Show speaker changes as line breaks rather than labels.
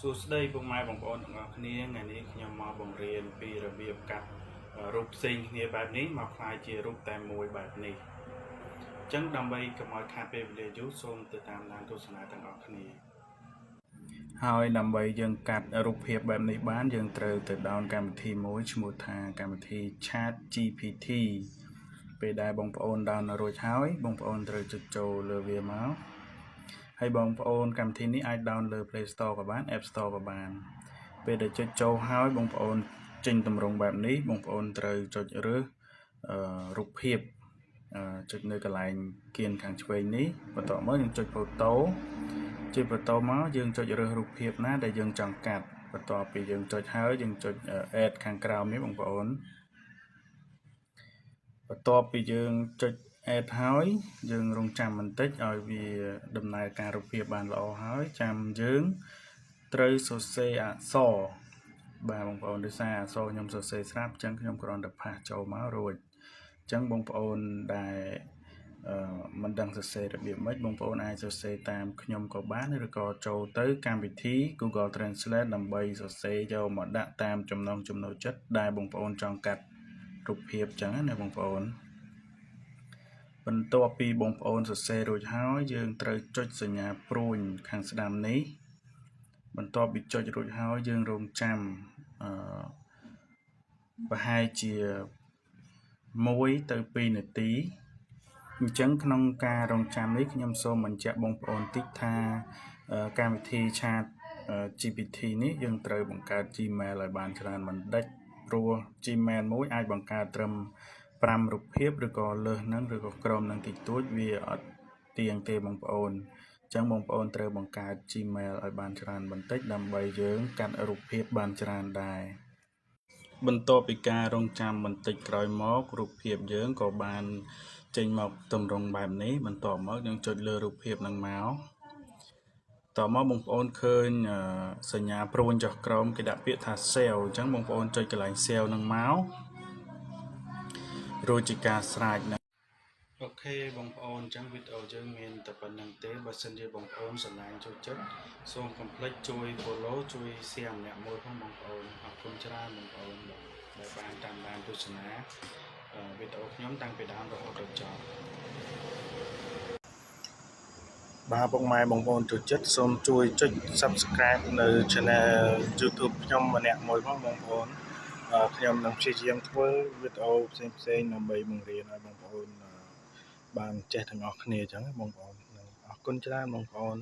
សួស្តីពុកម៉ែបងប្អូនទាំងអស់គ្នាថ្ងៃនេះខ្ញុំមកបង្រៀនពីរបៀបកាត់រូបផ្សេងគ្នាបែបនេះមកខ្លាយជារូបតែមួយបែបនេះអញ្ចឹងដើម្បីកុំឲ្យខាតពេលវេលាយូរសូមទៅតាមដានទស្សនាទាំងអស់គ្នាហើយដើម្បីយើងកាត់រូបភាពបែបនេះបានយើងត្រូវទៅdownកម្មវិធីមួយឈ្មោះថាកម្មវិធី Chat GPT ពេលដែលបងប្អូន down រួចហើយបងប្អូនត្រូវចុចចូលលើវាមកហើយបងប្អូនកម្មវិធីនេះអាច down លើ Play Store ក៏បាន App Store ក៏បានពេលដែលចុចចូលហើយបងប្អូនចេញតម្រងបែបនេះបងប្អូនត្រូវចុចរើសរូបភាពចុចនៅកន្លែងគៀនខាងឆ្វេងនេះបន្ទាប់មកយើងចុច Photo ចុច Photo មកយើងចុចរើសរូបភាពណាដែលយើងចង់កាត់បន្ទាប់ពីយើងចុចហើយយើងចុច Add ខាងក្រោមនេះបងប្អូនបន្ទាប់ពីយើងចុច add ហើយយើងរងចាំបន្តិចឲ្យវាដំណើរការរូបភាពបានល្អហើយចាំយើងត្រូវសរសេរអក្សរបាទបងប្អូនដោយសារអក្សរខ្ញុំសរសេរស្រាប់អញ្ចឹងខ្ញុំគ្រាន់តែផាសចូលមករួចអញ្ចឹងបងប្អូនដែលមិនដឹងសរសេររបៀបម៉េចបងប្អូនអាចសរសេរតាមខ្ញុំក៏បានឬក៏ចូលទៅកម្មវិធី Google Translate ដើម្បីសរសេរយកមកដាក់តាមចំណង់ចំណូលចិត្តដែលបងប្អូនចង់កាត់រូបភាពអញ្ចឹងណាបងប្អូនបន្ទាប់ពីបងប្អូនសរសេររួចហើយយើងត្រូវចុចសញ្ញាព្រួយខាងស្ដាំនេះបន្ទាប់ពីចុចរួចហើយយើងរងចាំប្រហែលជា1 ទៅ 2 នាទីអញ្ចឹងក្នុងការរងចាំនេះខ្ញុំសូមបញ្ជាក់បងប្អូនតិចថាកម្មវិធី Chat GPT នេះយើងត្រូវបង្កើត Gmail ឲ្យបានច្រើនបន្តិចព្រោះ Gmail មួយអាចបង្កើតត្រឹម5រូបភាពឬក៏លើសហ្នឹងឬក៏ក្រោមហ្នឹងតិចតួចវាអត់ទៀងទេបងប្អូនអញ្ចឹងបងប្អូនត្រូវបង្កើត Gmail ឲ្យបានច្រើនបន្តិចដើម្បីយើងកាត់រូបភាពបានច្រើនដែរបន្ទាប់ពីការរងចាំបន្តិចក្រោយមករូបភាពយើងក៏បានចេញមកទម្រង់បែបនេះបន្ទាប់មកយើងចុចលើរូបភាពហ្នឹងមកតមកបងប្អូនឃើញសញ្ញាព្រួញចុះក្រោមគេដាក់ពាក្យថា Save អញ្ចឹងបងប្អូនចុចកន្លែង Save ហ្នឹងមករួចជាការស្រេចណាអូខេបងប្អូនអញ្ចឹងវីដេអូយើងមានតែប៉ុណ្្នឹងទេបើសិនជាបងប្អូនស្រឡាញ់ចូលចិត្តសូមកុំភ្លេចជួយ follow ជួយ share ម្នាក់មួយផងបងប្អូនអរគុណច្រើនបងប្អូនដែលបានតាមដានទស្សនាវីដេអូខ្ញុំតាំងពីដើមរហូតដល់ចប់បាទពុកម៉ែបងប្អូនចូលចិត្តសូមជួយចុច Subscribe នៅ Channel YouTube ខ្ញុំម្នាក់មួយផងបងប្អូនខ្ញុំនឹងព្យាយាមធ្វើវីដេអូផ្សេងៗដើម្បីបង្រៀនឲ្យបងប្អូនបានចេះទាំងអស់គ្នាអញ្ចឹងបងប្អូនអរគុណច្រើនបងប្អូន